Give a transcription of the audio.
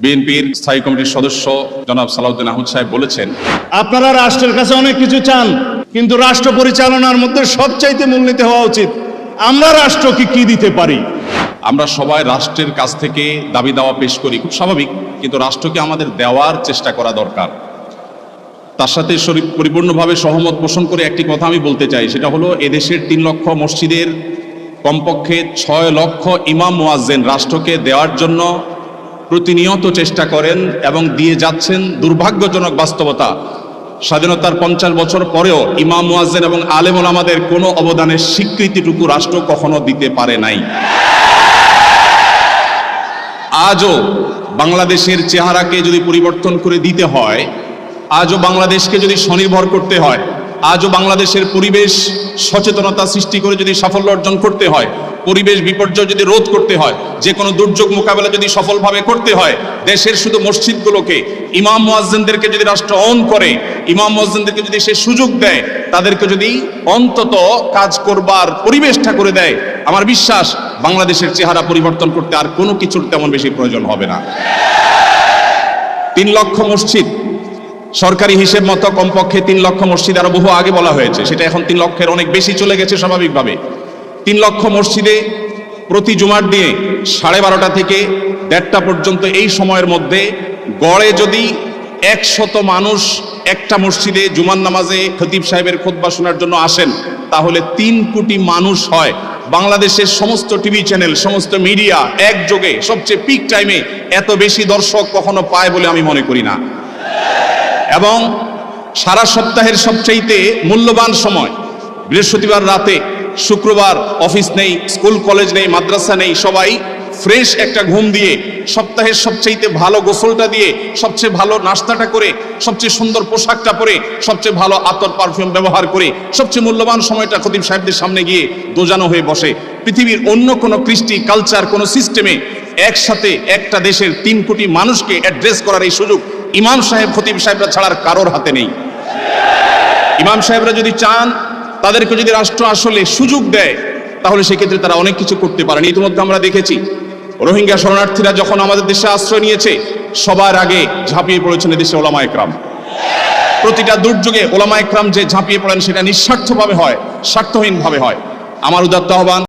বিএনপির স্থায়ী কমিটির সদস্য জনাব সালাউদ্দিন আহমদ সাহেব বলেছেন, আপনারা রাষ্ট্রের কাছে অনেক কিছু চান, কিন্তু রাষ্ট্র পরিচালনার মধ্যে সবচাইতে মূলনীতি হওয়া উচিত আমরা রাষ্ট্রকে কি দিতে পারি। আমরা সবাই রাষ্ট্রের কাছ থেকে দাবি দাওয়া পেশ করি, খুব স্বাভাবিক, কিন্তু রাষ্ট্রকে আমাদের দেওয়ার চেষ্টা করা দরকার। তার সাথে পরিপূর্ণভাবে সহমত পোষণ করে একটি কথা আমি বলতে চাই, সেটা হলো এদেশের 3 লক্ষ মসজিদের কমপক্ষে 6 লক্ষ ইমাম মুয়াজ্জিন রাষ্ট্রকে দেওয়ার জন্য প্রতিনিয়ত চেষ্টা করেন এবং দিয়ে যাচ্ছেন। দুর্ভাগ্যজনক বাস্তবতা, স্বাধীনতার 50 বছর পরেও ইমাম মুয়াজ্জিন এবং আলেম ওলামাদের কোনো অবদানের স্বীকৃতিটুকু রাষ্ট্র কখনো দিতে পারে নাই। আজও বাংলাদেশের চেহারাকে যদি পরিবর্তন করে দিতে হয়, আজও বাংলাদেশকে যদি স্বনির্ভর করতে হয়, আজও বাংলাদেশের পরিবেশ সচেতনতা সৃষ্টি করে যদি সাফল্য অর্জন করতে হয়, পরিবেশ বিপর্যয় যদি রোধ করতে হয়, যে কোনো দুর্যোগ মোকাবেলা যদি সফলভাবে করতে হয়, দেশের শুধু মসজিদগুলোকে ইমাম মুয়াজ্জিনদেরকে যদি রাষ্ট্র অন করে, ইমাম মুয়াজ্জিনদেরকে যদি সে সুযোগ দেয়, তাদেরকে যদি অন্তত কাজ করবার পরিবেশটা করে দেয়, আমার বিশ্বাস বাংলাদেশের চেহারা পরিবর্তন করতে আর কোনো কিছুর তেমন বেশি প্রয়োজন হবে না। 3 লক্ষ মসজিদ সরকারি হিসেব মতো কমপক্ষে 3 লক্ষ মসজিদ আরো বহু আগে বলা হয়েছে, সেটা এখন 3 লক্ষের অনেক বেশি চলে গেছে স্বাভাবিকভাবে। 3 লক্ষ মসজিদে প্রতি জুমার দিনে 12:30 থেকে 1:30 পর্যন্ত এই সময়ের মধ্যে গড়ে যদি 100 মানুষ একটা মসজিদে জুমার নামাজে খতিব সাহেবের খুতবা শোনার জন্য আসেন, তাহলে 3 কোটি মানুষ হয়। বাংলাদেশের সমস্ত টিভি চ্যানেল, সমস্ত মিডিয়া একযোগে সবচেয়ে পিক টাইমে এত বেশি দর্শক কখনো পায় বলে আমি মনে করি না। এবং সারা সপ্তাহের সবচাইতে মূল্যবান সময় বৃহস্পতিবার রাতে, শুক্রবার অফিস নেই, স্কুল কলেজ নেই, মাদ্রাসা নেই, সবাই ফ্রেশ একটা ঘুম দিয়ে, সপ্তাহের সবচাইতে ভালো গোসলটা দিয়ে, সবচেয়ে ভালো নাস্তাটা করে, সবচেয়ে সুন্দর পোশাকটা পরে, সবচেয়ে ভালো আতর পারফিউম ব্যবহার করে, সবচেয়ে মূল্যবান সময়টা খতিব সাহেবদের সামনে গিয়ে দোজানো হয়ে বসে। পৃথিবীর অন্য কোনো কৃষ্টি, কালচার, কোনো সিস্টেমে একসাথে একটা দেশের 3 কোটি মানুষকে অ্যাড্রেস করার এই সুযোগ ইমাম সাহেব, খতিব সাহেবরা ছাড়ার কারোর হাতে নেই। ইমাম সাহেবরা যদি চান, তাদেরকে যদি রাষ্ট্র আসলে সুযোগ দেয়, তাহলে সেক্ষেত্রে তারা অনেক কিছু করতে পারেন। ইতিমধ্যে আমরা দেখেছি রোহিঙ্গা শরণার্থীরা যখন আমাদের দেশে আশ্রয় নিয়েছে, সবার আগে ঝাঁপিয়ে পড়েছেন এদেশে ওলামা একরাম। প্রতিটা দুর্যোগে ওলামা একরাম যে ঝাঁপিয়ে পড়েন, সেটা নিঃস্বার্থভাবে হয়, স্বার্থহীনভাবে হয়। আমার উদাত্ত আহ্বান,